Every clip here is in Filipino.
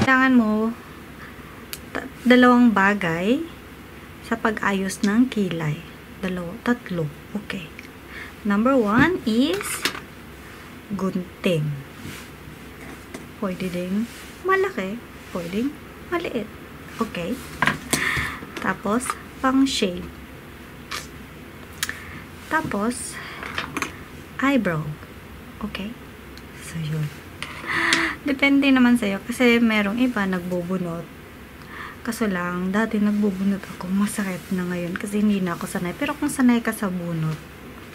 Kailangan mo dalawang bagay sa pag-ayos ng kilay. Tatlo. Okay. Number 1 is gunting. Pwede ding malaki. Pwede ding maliit. Okay. Tapos, pang shade. Tapos, eyebrow. Okay. So, yun. Depende naman sa'yo. Kasi merong iba nagbubunot. Kaso lang, dati nagbubunot ako. Masakit na ngayon. Kasi hindi na ako sanay. Pero kung sanay ka sa bunot,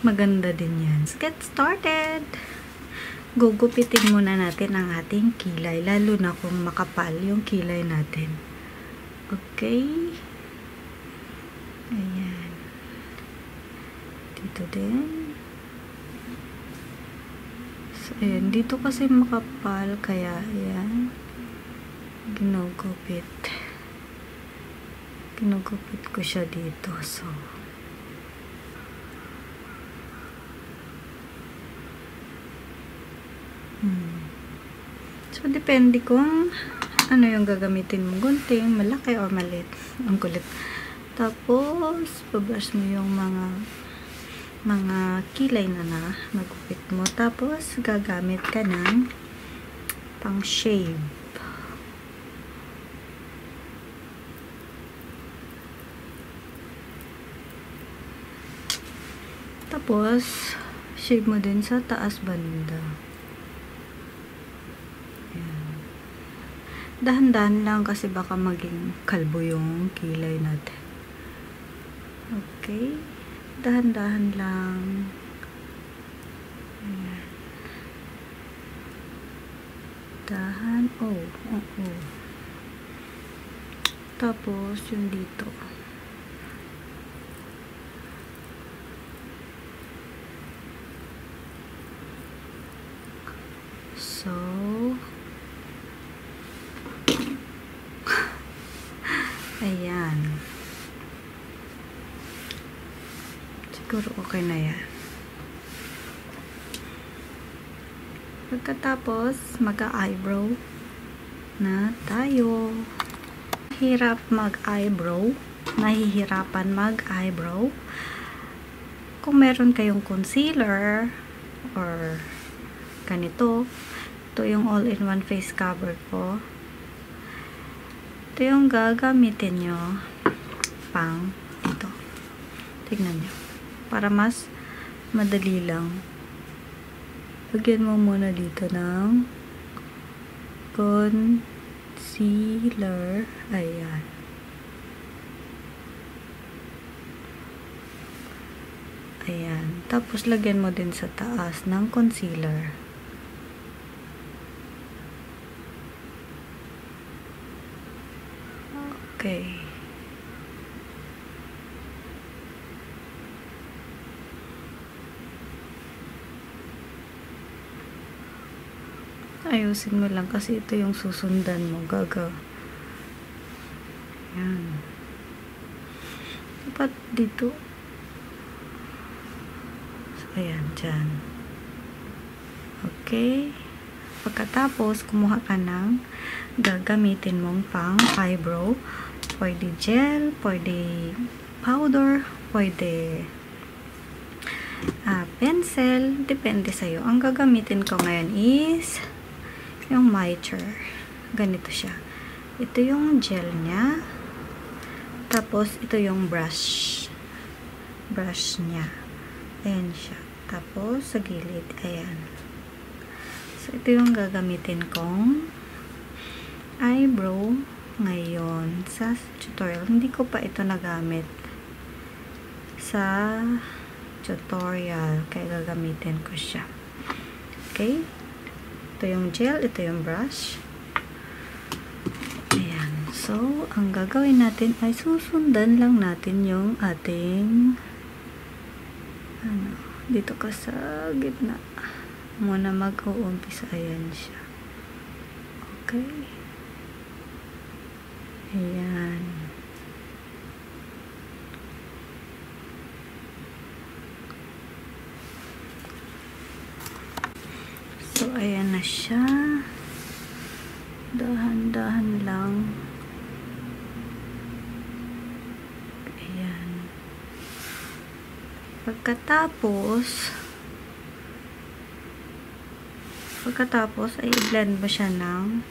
maganda din yan. Let's get started! Gugupitin muna natin ang ating kilay. Lalo na kung makapal yung kilay natin. Okay? Ayan. Dito din. So, ayan. Dito kasi makapal. Kaya, ayan. Ginugupit. Ginugupit ko siya dito. So, so, depende kung ano yung gagamitin mo. Gunting, malaki or maliit. Ang kulit. Tapos, pabrush mo yung mga kilay na nagupit mo. Tapos, gagamit ka ng pang shave. Tapos, shave mo din sa taas banda. Dahan-dahan lang kasi baka maging kalbo yung kilay natin. Okay. Dahan-dahan lang. Ayan. Dahan. Oh. Tapos, yung dito. So, ayan. Siguro okay na yan. Pagkatapos, mag-eyebrow na tayo. Hirap mag-eyebrow. Nahihirapan mag-eyebrow. Kung meron kayong concealer or ganito, ito yung all-in-one face cover ko. Ito yung gagamitin nyo pang ito. Tignan nyo. Para mas madali lang. Lagyan mo muna dito ng concealer. Ayan. Ayan. Tapos lagyan mo din sa taas ng concealer. Okay. Ayusin mo lang kasi ito yung susundan mo. Ayan. Dapat dito. So, ayan. Dyan. Okay. Pagkatapos, kumuha ka ng gagamitin mong pang eyebrow. Pwede gel, pwede powder, pwede pencil. Depende sa'yo. Ang gagamitin ko ngayon is yung Mitre. Ganito siya. Ito yung gel niya. Tapos, ito yung brush. Brush niya. Ayan siya. Tapos, sa gilid. Ayan. So, ito yung gagamitin kong eyebrow ngayon sa tutorial. Hindi ko pa ito nagamit sa tutorial. Kaya gagamitin ko siya. Okay? Ito yung gel. Ito yung brush. Ayan. So, ang gagawin natin ay susundan lang natin yung ating dito ka sa gitna. Muna mag-uumpisa. Ayan siya. Okay. Ayan. So, ayan na siya. Dahan-dahan lang. Ayan. Pagkatapos ay i-blend mo siya ng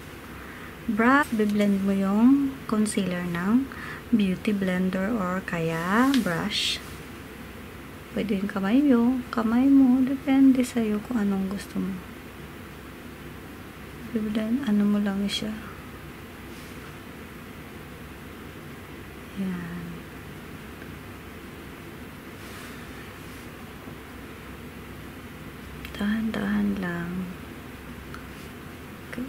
brush. Bi-blend mo yung concealer ng beauty blender or kaya brush. Pwede yung kamay mo. Depende sa'yo kung anong gusto mo. Bi-blend, ano mo lang siya. Yan. Dahan-dahan lang. Okay.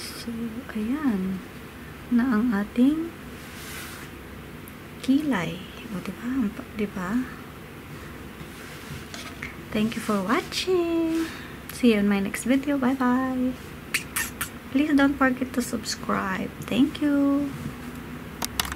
So, ayan na ang ating kilay. O, diba? Thank you for watching. See you in my next video. Bye-bye. Please don't forget to subscribe. Thank you.